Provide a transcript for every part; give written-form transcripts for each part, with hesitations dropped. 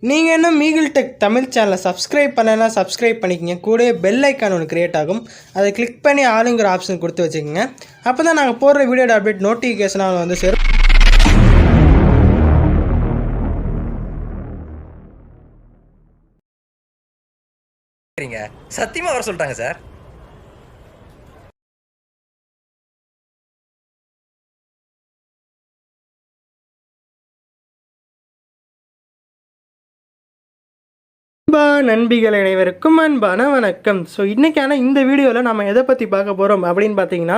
நீங்கள் இன்னும் மீகிள் டெக் தமிழ் சேனலை சப்ஸ்கிரைப் பண்ணலாம், சப்ஸ்கிரைப் பண்ணிக்கங்க. கூட பெல் ஐக்கான் ஒன்று கிரியேட் ஆகும், அதை கிளிக் பண்ணி ஆளுங்கிற ஆப்ஷன் கொடுத்து வச்சுக்கோங்க. அப்போ தான் நாங்கள் போடுற வீடியோட அப்டேட் நோட்டிஃபிகேஷனாக வந்து சேரும். சத்தியமாக வர சொல்லிட்டாங்க சார். நண்பிகள் அனைவருக்கும் அன்பான வணக்கம். ஸோ இன்றைக்கான இந்த வீடியோவில் நம்ம எதை பற்றி பார்க்க போகிறோம் அப்படின்னு பார்த்தீங்கன்னா,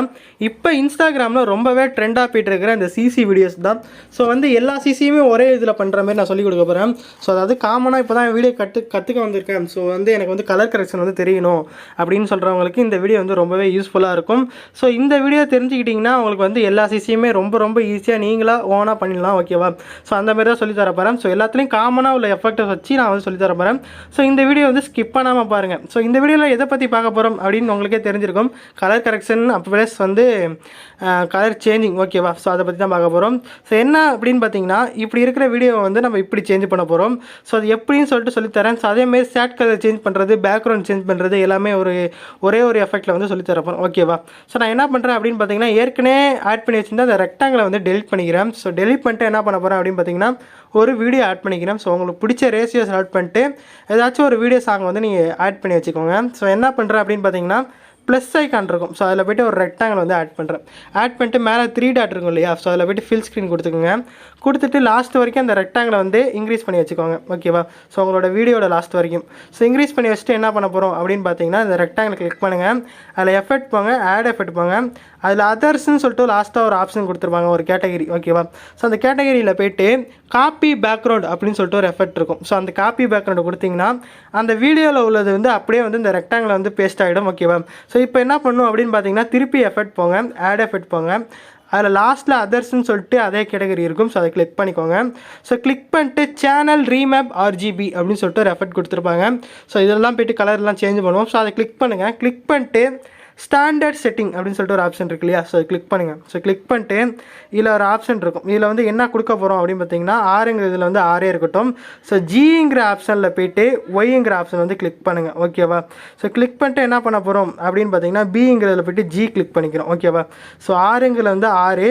இப்போ இன்ஸ்டாகிராமில் ரொம்பவே ட்ரெண்டாக போய்ட்டு இருக்கிற இந்த சிசி வீடியோஸ் தான். ஸோ எல்லா சிசியுமே ஒரே இதில் பண்ணுற மாதிரி நான் சொல்லிக் கொடுக்க போகிறேன். ஸோ அதாவது காமனாக இப்போ தான் வீடியோ கற்றுக்க வந்திருக்கேன். ஸோ எனக்கு கலர் கரெக்ஷன் தெரியணும் அப்படின்னு சொல்கிறவங்களுக்கு இந்த வீடியோ ரொம்பவே யூஸ்ஃபுல்லாக இருக்கும். ஸோ இந்த வீடியோ தெரிஞ்சுக்கிட்டிங்கன்னா உங்களுக்கு எல்லா சிசியுமே ரொம்ப ஈஸியாக நீங்களாக ஓனாக பண்ணிடலாம். ஓகேவா? ஸோ அந்த மாதிரி தான் சொல்லித்தர போகிறேன். ஸோ எல்லாத்துலேயும் காமனாக உள்ள எஃபெக்டை வச்சு நான் சொல்லித்தர போகிறேன். ஸோ இந்த வீடியோ ஸ்கிப் பண்ணாமல் பாருங்கள். ஸோ இந்த வீடியோவில் எதை பற்றி பார்க்க போகிறோம் அப்படின்னு உங்களுக்கே தெரிஞ்சிருக்கும். Colour correction plus colour changing. ஓகேவா? ஸோ அதை பற்றி தான் பார்க்க போகிறோம். ஸோ என்ன அப்படின்னு பார்த்தீங்கன்னா, இப்படி இருக்கிற வீடியோவை நம்ம இப்படி சேஞ்ச் பண்ண போகிறோம். ஸோ அது எப்படின்னு சொல்லித்தரேன். ஸோ அதேமாதிரி சேட் கலர் சேஞ்ச் பண்ணுறது, பேக்ரவுண்ட் சேஞ்ச் பண்ணுறது எல்லாமே ஒரே ஒரு எஃபெக்டில் சொல்லித்தர போகிறோம். ஓகேவா? ஸோ நான் என்ன பண்ணுறேன் அப்படின்னு பார்த்தீங்கன்னா, ஏற்கனவே ஆட் பண்ணி வச்சுருந்தா அந்த ரெக்டாங்கில் டெலிட் பண்ணிக்கிறேன். ஸோ டெலிட் பண்ணிட்டு என்ன பண்ண போகிறேன் அப்படின்னு பார்த்தீங்கன்னா, ஒரு வீடியோ ஆட் பண்ணிக்கிறேன். ஸோ உங்களுக்கு பிடிச்ச ரேஷியோஸ் ஆட் பண்ணிட்டு ஏதாச்சும் ஒரு வீடியோ சாங் நீங்கள் ஆட் பண்ணி வச்சுக்கோங்க. ஸோ என்ன பண்ணுறேன் அப்படின்னு பார்த்தீங்கன்னா, ப்ளஸ் ஐக்கான் இருக்கும். ஸோ அதில் போய்ட்டு ஒரு ரெக்டாங்கில் ஆட் பண்ணுறேன். ஆட் பண்ணிட்டு மேலே 3 டாட் இருக்கும் இல்லையா? ஸோ அதில் போய்ட்டு ஃபில் ஸ்க்ரீன் கொடுத்துக்கோங்க. கொடுத்துட்டு லாஸ்ட் வரைக்கும் அந்த ரெக்டாங்கில் இன்க்ரீஸ் பண்ணி வச்சுக்கோங்க. ஓகேவா? ஸோ உங்களோட வீடியோட லாஸ்ட் வரைக்கும் இன்க்ரீஸ் பண்ணி வச்சுட்டு என்ன பண்ண போகிறோம் அப்படின்னு பார்த்தீங்கன்னா, இந்த ரெக்டாங்கில் கிளிக் பண்ணுங்கள். அதில் எஃபெக்ட் போங்க, ஆட் எஃபெக்ட் போங்க. அதில் அதர்ஸ்ன்னு சொல்லிட்டு லாஸ்ட்டாக ஒரு ஆப்ஷன் கொடுத்துருப்பாங்க, ஒரு கேட்டகரி. ஓகேவா? ஸோ அந்த கேட்டகரியில் போய்ட்டு காப்பி பேக்ரவுண்ட் அப்படின்னு சொல்லிட்டு ஒரு எஃபெக்ட் இருக்கும். ஸோ அந்த காப்பி பேக்ரவுண்ட் கொடுத்தீங்கன்னா அந்த வீடியோவில் உள்ளது அப்படியே இந்த ரெக்டாங்கில் பேஸ்ட் ஆகிடும். ஓகேவா? ஸோ இப்போ என்ன பண்ணும் அப்படின்னு பார்த்தீங்கன்னா, திருப்பி எஃபெக்ட் போங்க, ஆட் எஃபெக்ட் போங்க. அதில் லாஸ்ட்டில் அதர்ஸ்ன்னு சொல்லிட்டு அதே கேட்டகரி இருக்கும். ஸோ அதை கிளிக் பண்ணிக்கோங்க. ஸோ கிளிக் பண்ணிட்டு சேனல் ரீமேப் RGB அப்படின்னு சொல்லிட்டு ஒரு எஃபெக்ட் கொடுத்துருப்பாங்க. ஸோ இதெல்லாம் போய்ட்டு கலர்லாம் சேஞ்ச் பண்ணுவோம். ஸோ அதை கிளிக் பண்ணுங்கள். கிளிக் பண்ணிட்டு ஸ்டாண்டர்ட் செட்டிங் அப்படின்னு சொல்லிட்டு ஒரு ஆப்ஷன் இருக்கு இல்லையா? ஸோ கிளிக் பண்ணுங்கள். ஸோ கிளிக் பண்ணிட்டு இதில் ஒரு ஆப்ஷன் இருக்கும். இதில் என்ன கொடுக்க போகிறோம் அப்படின்னு பார்த்தீங்கன்னா, ஆறுங்கிற இதில் ஆரே இருக்கட்டும். ஸோ ஜிங்கிற ஆப்ஷனில் போய்ட்டு ஒய்ங்கிற ஆப்ஷன் கிளிக் பண்ணுங்கள். ஓகேவா? ஸோ கிளிக் பண்ணிட்டு என்ன பண்ண போகிறோம் அப்படின்னு பார்த்தீங்கன்னா, பிங்கிறதுல போய்ட்டு ஜி கிளிக் பண்ணிக்கிறோம். ஓகேவா? ஸோ ஆறுங்கிறது ஆறு,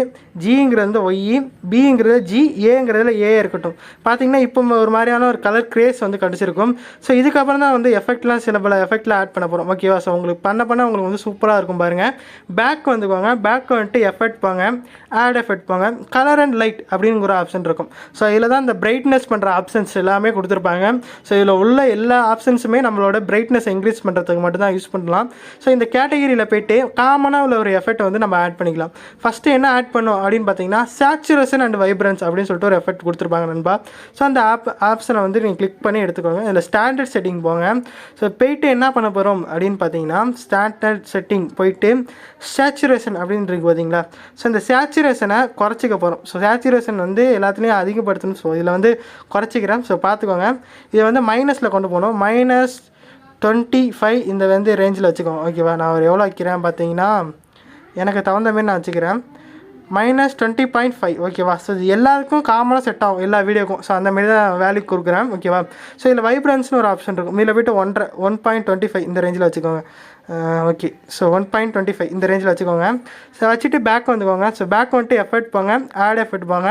ஜிங்கிறது ஒய், பிங்கிறது ஜி, ஏங்கிறதுல ஏ இருக்கட்டும். பார்த்தீங்கன்னா இப்போ ஒரு மாதிரியான ஒரு கலர் கிரேஸ் கிடச்சிருக்கும். ஸோ இதுக்கப்புறம் தான் எஃபெக்ட்லாம் சில பல எஃபெக்ட்லாம் ஆட் பண்ண போகிறோம். ஓகேவா? ஸோ உங்களுக்கு பண்ண உங்களுக்கு சூப்பராக இருக்கும் பாருங்கள். பேக் வந்துக்கோங்க. பேக் எஃபெக்ட் போங்க, ஆட் எஃபெக்ட் போங்க, கலர் அண்ட் லைட் அப்படிங்கிற ஆப்ஷன் இருக்கும். ஸோ இதில் தான் இந்த பிரைட்னஸ் பண்ணுற ஆப்ஷன்ஸ் எல்லாமே கொடுத்துருப்பாங்க. ஸோ இதில் உள்ள எல்லா ஆப்ஷன்ஸுமே நம்மளோட பிரைட்னஸ் இன்க்ரீஸ் பண்ணுறதுக்கு மட்டும் தான் யூஸ் பண்ணலாம். ஸோ இந்த கேட்டகரியில் போய்ட்டு காமனாக உள்ள ஒரு எஃபெக்ட் நம்ம ஆட் பண்ணிக்கலாம். ஃபஸ்ட்டு என்ன ஆட் பண்ணோம் அப்படின்னு பார்த்தீங்கன்னா, சேச்சுரேஷன் அண்ட் வைப்ரன்ஸ் அப்படின்னு சொல்லிட்டு ஒரு எஃபெக்ட் கொடுத்துருப்பாங்க நண்பா. ஸோ அந்த ஆப்ஷனை நீங்கள் கிளிக் பண்ணி எடுத்துக்கோங்க. இதில் ஸ்டாண்டர்ட் செட்டிங் போங்க. ஸோ போய்ட்டு என்ன பண்ண போகிறோம் அப்படின்னு பார்த்தீங்கன்னா, ஸ்டாண்டர்ட் செட்டிங் போயிட்டு சேச்சுரேஷன் அப்படின்னு இருக்கு பார்த்தீங்களா? ஸோ இந்த சேச்சுரேஷனை குறைச்சிக்க போகிறோம். ஸோ சேச்சுரேஷன் எல்லாத்துலேயும் அதிகப்படுத்தணும். ஸோ இதில் குறைச்சிக்கிறேன். ஸோ பார்த்துக்கோங்க. இதை மைனஸில் கொண்டு போகணும். -25 இந்த ரேஞ்சில் வச்சுக்கோங்க. ஓகேவா? நான் ஒரு எவ்வளோ வைக்கிறேன் பார்த்தீங்கன்னா, எனக்கு தகுந்த மாதிரி நான் வச்சுக்கிறேன். -20.5. ஓகேவா? ஸோ இது எல்லாருக்கும் காமனாக செட் ஆகும், எல்லா வீடியோக்கும். ஸோ அந்தமாரி தான் வேல்யூ கொடுக்குறேன். ஓகேவா? ஸோ இதில் வைப்ரன்ஸ்னு ஒரு ஆப்ஷன் இருக்கும். இதில் போய்ட்டு 1.25 இந்த ரேஞ்சில் வச்சுக்கோங்க. ஓகே. ஸோ 1.25 இந்த ரேஞ்சில் வச்சுக்கோங்க. ஸோ வச்சுட்டு பேக் வந்துக்கோங்க. ஸோ பேக் எஃபெக்ட் போங்க, ஆட் எஃபெக்ட் போங்க,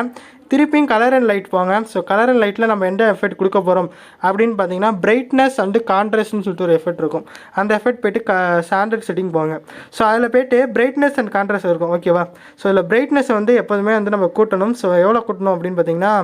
திருப்பியும் கலர் அண்ட் லைட் போங்க. ஸோ கலர் அண்ட் லைட்டில் நம்ம எந்த எஃபெக்ட் கொடுக்க போகிறோம் அப்படின்னு பார்த்தீங்கன்னா, பிரைட்னஸ் அண்டு கான்ட்ராஸ்ட்னு சொல்லிட்டு ஒரு எஃபெக்ட் இருக்கும். அந்த எஃபெக்ட் போய்ட்டு ஸ்டாண்டர்ட் செட்டிங் போங்க. ஸோ அதில் போய்ட்டு பிரைட்னஸ் அண்ட் கான்ட்ராஸ்ட் இருக்கும். ஓகேவா? ஸோ இதில் பிரைட்னஸ் எப்போதுமே நம்ம கூட்டணும். ஸோ எவ்வளோ கூட்டணும் அப்படின்னு பார்த்தீங்கன்னா,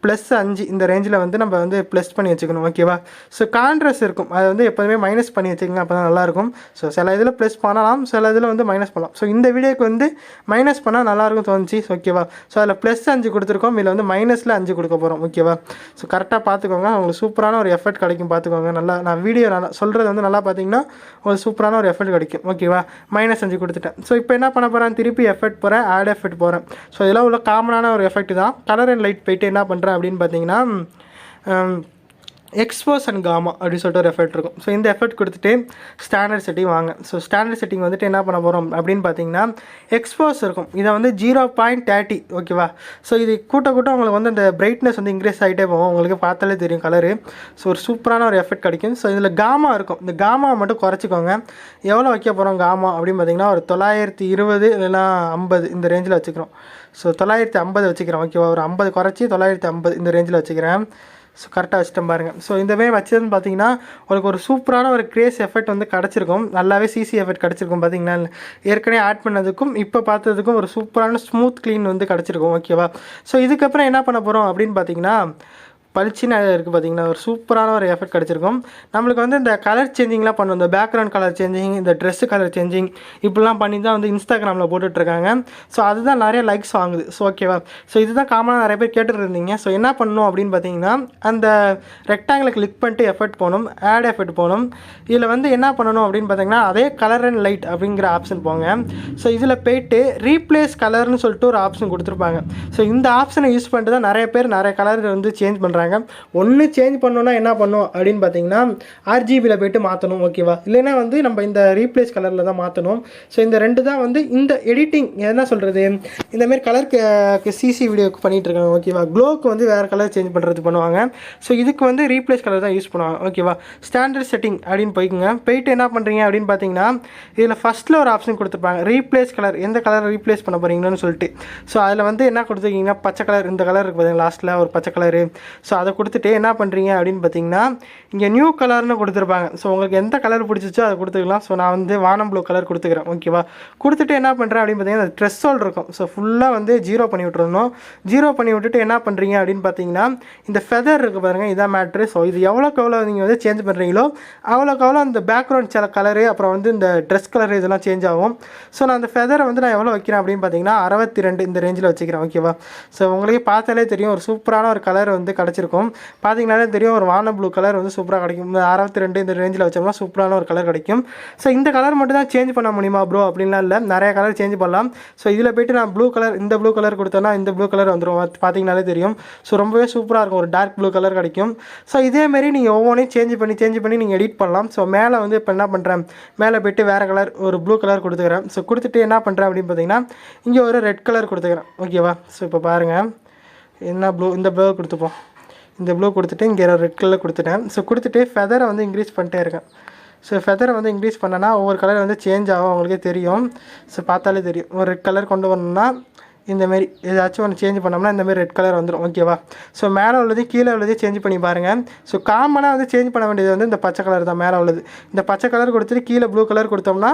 +5 இந்த ரேஞ்சில் நம்ம ப்ளஸ் பண்ணி வச்சுக்கணும். ஓகேவா? ஸோ கான்ட்ராஸ்ட் இருக்கும், அது எப்போதுமே மைனஸ் பண்ணி வச்சுக்கோங்க. அப்போ தான் நல்லாயிருக்கும். ஸோ சில இதில் ப்ளஸ் பண்ணலாம், சில இதில் மைனஸ் பண்ணலாம். ஸோ இந்த வீடியோக்கு மைனஸ் பண்ணால் நல்லாயிருக்கும் தோணுச்சு. ஓகேவா? ஸோ அதில் +5 கொடுத்துருக்கோம். இதில் மைனஸில் 5 கொடுக்க போகிறோம். ஓகேவா? ஸோ கரெக்டாக பார்த்துக்கோங்க. உங்களுக்கு சூப்பரான ஒரு எஃபெக்ட் கிடைக்கும். பார்த்துக்கோங்க. நல்லா நான் வீடியோ நல்லா சொல்கிறது நல்லா பார்த்தீங்கன்னா ஒரு சூப்பரான ஒரு எஃபெக்ட் கிடைக்கும். ஓகேவா? -5 கொடுத்துட்டேன். ஸோ இப்போ என்ன பண்ண போகிறேன், திருப்பி எஃபெக்ட் போகிறேன், ஆட் எஃபெக்ட் போகிறேன். ஸோ இதெல்லாம் உள்ள காமனான ஒரு எஃபெக்ட் தான். கலர் அண்ட் லைட் போய்ட்டு என்ன பண்ணுறேன் அப்படின்னு பார்த்தீங்கன்னா, எக்ஸ்போஸ் அண்ட் காமா அப்படின்னு சொல்லிட்டு ஒரு எஃபெக்ட் இருக்கும். ஸோ இந்த எஃபெக்ட் கொடுத்துட்டு ஸ்டாண்டர்ட் செட்டிங் வாங்க. ஸோ ஸ்டாண்டர்ட் செட்டிங் வந்துட்டு என்ன பண்ண போகிறோம் அப்படின்னு பார்த்தீங்கன்னா எக்ஸ்போஸ் இருக்கும். இதை வந்து 0.30 ஓகேவா. ஸோ இது கூட்ட உங்களுக்கு வந்து இந்த பிரைட்னஸ் வந்து இன்க்ரீஸ் ஆகிட்டே போகும். உங்களுக்கு பார்த்தாலே தெரியும் கலரு. ஸோ ஒரு சூப்பரான ஒரு எஃபெக்ட் கிடைக்கும். ஸோ இதில் காமா இருக்கும். இந்த காமாவை மட்டும் குறைச்சிக்கோங்க. எவ்வளோ வைக்க போகிறோம் காமா அப்படின்னு பார்த்தீங்கன்னா ஒரு 920 இல்லைனா 50 இந்த ரேஞ்சில் வச்சுக்கிறோம். ஸோ 950 வச்சுக்கிறோம் ஓகேவா. ஒரு 50 குறைச்சி 950 இந்த ரேஞ்சில் வச்சுக்கிறேன். ஸோ கரெக்டாக வச்சுட்டேன் பாருங்கள். ஸோ இந்த மாதிரி வச்சதுன்னு பார்த்தீங்கன்னா உங்களுக்கு ஒரு சூப்பரான ஒரு கிரேஸ் எஃபெக்ட் வந்து கிடச்சிருக்கும். நல்லாவே சிசி எஃபெக்ட் கிடச்சிருக்கும். பார்த்தீங்கன்னா ஏற்கனவே ஆட் பண்ணதுக்கும் இப்போ பார்த்ததுக்கும் ஒரு சூப்பரான ஸ்மூத் க்ளீன் வந்து கிடச்சிருக்கும் ஓகேவா. ஸோ இதுக்கப்புறம் என்ன பண்ண போகிறோம் அப்படின்னு பார்த்தீங்கன்னா பளிச்சுன்னு இருக்குது. பார்த்தீங்கன்னா ஒரு சூப்பரான ஒரு எஃபெக்ட் கிடச்சிருக்கும். நம்மளுக்கு வந்து இந்த கலர் சேஞ்சிங்லாம் பண்ணும். இந்த பேக்ரவுண்ட் கலர் சேஞ்சிங், இந்த ட்ரெஸ்ஸு கலர் சேஞ்சிங் இப்படிலாம் பண்ணி தான் வந்து இன்ஸ்டாகிராமில் போட்டுட்ருக்காங்க. ஸோ அதுதான் நிறைய லைக்ஸ் வாங்குது. ஸோ ஓகேவா. ஸோ இதுதான் காமனாக நிறைய பேர் கேட்டுட்டு இருந்தீங்க. ஸோ என்ன பண்ணணும் அப்படின்னு பார்த்தீங்கன்னா அந்த ரெக்டாங்கில் கிளிக் பண்ணிட்டு எஃபெக்ட் போகணும், ஆட் எஃபெக்ட் போகணும். இதில் வந்து என்ன பண்ணணும் அப்படின்னு பார்த்தீங்கன்னா அதே கலர் அண்ட் லைட் அப்படிங்கிற ஆப்ஷன் போங்க. ஸோ இதில் போய்ட்டு ரீப்ளேஸ் கலர்னு சொல்லிட்டு ஒரு ஆப்ஷன் கொடுத்துருப்பாங்க. ஸோ இந்த ஆப்ஷனை யூஸ் பண்ணிட்டு தான் நிறைய பேர் நிறைய கலர் வந்து சேஞ்ச் பண்ணுறாங்க. ஒன்று சேஞ்ச் பண்ணோன்னா என்ன பண்ணும் அப்படின்னு பார்த்தீங்கன்னா RGBயில் போய்ட்டு மாற்றணும் ஓகேவா. இல்லைன்னா வந்து நம்ம இந்த ரீப்ளேஸ் கலரில் தான் மாற்றணும். ஸோ இந்த ரெண்டு தான் வந்து இந்த எடிட்டிங் என்ன சொல்கிறது இந்தமாரி கலருக்கு சிசி வீடியோக்கு பண்ணிகிட்டு இருக்காங்க ஓகேவா. க்ளோவுக்கு வந்து வேறு கலர் சேஞ்ச் பண்ணுறது பண்ணுவாங்க. ஸோ இதுக்கு வந்து ரீப்ளேஸ் கலர் தான் யூஸ் பண்ணுவாங்க ஓகேவா. ஸ்டாண்டர்ட் செட்டிங் அப்படின்னு போயிட்டு என்ன பண்ணுறீங்க அப்படின்னு பார்த்தீங்கன்னா இதில் ஃபஸ்ட்டில் ஒரு ஆப்ஷன் கொடுத்துருப்பாங்க ரீப்ளேஸ் கலர், எந்த கலர் ரீப்ளேஸ் பண்ண போகிறீங்கன்னு சொல்லிட்டு. ஸோ அதில் வந்து என்ன கொடுத்துருக்கீங்கன்னா பச்சை கலர், இந்த கலர் இருக்குது பார்த்தீங்கன்னா லாஸ்ட்டில் ஒரு பச்சை கலரு. ஸோ அதை கொடுத்துட்டு என்ன பண்ணுறீங்க அப்படின்னு பார்த்தீங்கன்னா இங்கே நியூ கலர்னு கொடுத்துருப்பாங்க. ஸோ உங்களுக்கு எந்த கலர் பிடிச்சிச்சோ அதை கொடுத்துக்கலாம். ஸோ நான் வந்து வானம் ப்ளூ கலர் கொடுத்துக்கிறேன் ஓகேவா. கொடுத்துட்டு என்ன பண்ணுறேன் அப்படின்னு பார்த்தீங்கன்னா ட்ரெஸ் ஹோல் இருக்கும். ஸோ ஃபுல்லாக வந்து 0 பண்ணி விட்டுறணும். 0 பண்ணி விட்டுட்டு என்ன பண்ணுறீங்க அப்படின்னு பார்த்தீங்கன்னா இந்த ஃபெதர் இருக்குது பாருங்கள், இதான் மேட்ரு. ஸோ இது எவ்வளோக்கு எவ்வளோ நீங்கள் வந்து சேஞ்ச் பண்ணுறீங்களோ அவ்வளோக்கு எவ்வளோ அந்த பேக்ரவுண்ட் சில கலரு அப்புறம் வந்து இந்த ட்ரெஸ் கலர் இதெல்லாம் சேஞ்ச் ஆகும். ஸோ நான் அந்த ஃபெதரை வந்து நான் எவ்வளோ வைக்கிறேன் அப்படின்னு பார்த்தீங்கன்னா 62 இந்த ரேஞ்சில் வச்சுக்கிறேன் ஓகேவா. ஸோ உங்களுக்கு பார்த்தாலே தெரியும் ஒரு சூப்பரான ஒரு கலர் வந்து கிடச்சிருக்கும். பார்த்தீங்கன்னாலே தெரியும் ஒரு வான ப்ளூ கலர் வந்து சூப்பராக கிடைக்கும். 62 இந்த ரேஞ்சில் வச்சோம்னா சூப்பரான ஒரு கலர் கிடைக்கும். ஸோ இந்த கலர் மட்டும் தான் சேஞ்ச் பண்ண முடியுமா ப்ரோ அப்படின்லாம் இல்லை, நிறைய கலர் சேஞ்ச் பண்ணலாம். ஸோ இதில் போய்ட்டு நான் ப்ளூ கலர், இந்த ப்ளூ கலர் கொடுத்தேன்னா இந்த ப்ளூ கலர் வந்துடும். பார்த்தீங்கனாலே தெரியும். ஸோ ரொம்பவே சூப்பராக இருக்கும். ஒரு டார்க் ப்ளூ கலர் கிடைக்கும். ஸோ இதேமாரி நீங்கள் ஒவ்வொன்றையும் சேஞ்ச் பண்ணி நீங்கள் எடிட் பண்ணலாம். ஸோ மேலே வந்து இப்போ என்ன பண்ணுறேன், மேலே போய்ட்டு வேறு கலர் ஒரு ப்ளூ கலர் கொடுத்துக்கிறேன். ஸோ கொடுத்துட்டு என்ன பண்ணுறேன் அப்படின்னு பார்த்தீங்கன்னா இங்கே ஒரு ரெட் கலர் கொடுத்துக்கிறேன் ஓகேவா. ஸோ இப்போ பாருங்கள் என்ன ப்ளூ, இந்த ப்ளூ கொடுத்துப்போம். இந்த ப்ளூ கொடுத்துட்டு இங்கே ரெட் கலர் கொடுத்துட்டேன். ஸோ கொடுத்துட்டு ஃபெதரை வந்து இன்க்ரீஸ் பண்ணிட்டே இருக்கேன். ஸோ ஃபெதரை வந்து இன்க்ரீஸ் பண்ணனா ஒவ்வொரு கலர் வந்து சேஞ்ச் ஆகும், உங்களுக்கே தெரியும். ஸோ பார்த்தாலே தெரியும். ஒரு ரெட் கலர் கொண்டு வரணும்னா இந்தமாரி ஏதாச்சும் ஒன்று சேஞ்ச் பண்ணோம்னா இந்தமாரி ரெட் கலர் வந்துடும் ஓகேவா. ஸோ மேலே உள்ளது கீழே உள்ளது சேஞ்ச் பண்ணி பாருங்கள். ஸோ காமனாக வந்து சேஞ்ச் பண்ண வேண்டியது வந்து இந்த பச்சை கலர் தான். மேலே உள்ளது இந்த பச்சை கலர் கொடுத்துட்டு கீழே ப்ளூ கலர் கொடுத்தோம்னா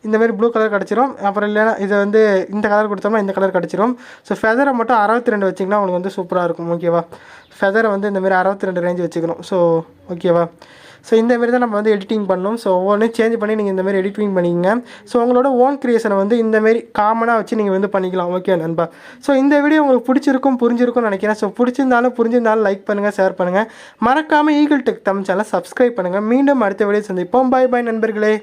இந்தமாரி ப்ளூ கலர் கிடச்சிரும். அப்புறம் இல்லைனா இதை வந்து இந்த கலர் கொடுத்தோம்னா இந்த கலர் கிடச்சிரும். ஸோ ஃபெதரை மட்டும் 62 வச்சிங்கன்னா உங்களுக்கு வந்து சூப்பராக இருக்கும் ஓகேவா. ஃபெதரை வந்து இந்தமாரி 62 ரேஞ்ச் வச்சுக்கணும். ஸோ ஓகேவா. ஸோ இந்தமாரி தான் நம்ம வந்து எடிட்டிங் பண்ணணும். ஸோ ஒவ்வொன்றும் சேஞ்ச் பண்ணி நீங்கள் இந்தமாரி எடிட்டிங் பண்ணிக்கங்க. ஸோ உங்களோட ஓன் க்ரியேஷனை வந்து இந்தமாரி காமனாக வச்சு நீங்கள் வந்து பண்ணிக்கலாம் ஓகே நண்பா. ஸோ இந்த வீடியோ உங்களுக்கு புரிஞ்சிருக்கும்னு நினைக்கிறேன். ஸோ புரிஞ்சிருந்தாலும் லைக் பண்ணுங்கள், ஷேர் பண்ணுங்கள். மறக்காமல் ஈகிள் டெக் தமிழ் சேனலை சப்ஸ்கிரைப் பண்ணுங்கள். மீண்டும் அடுத்த வீடியோ சந்திப்போம். பாய் நண்பர்களே.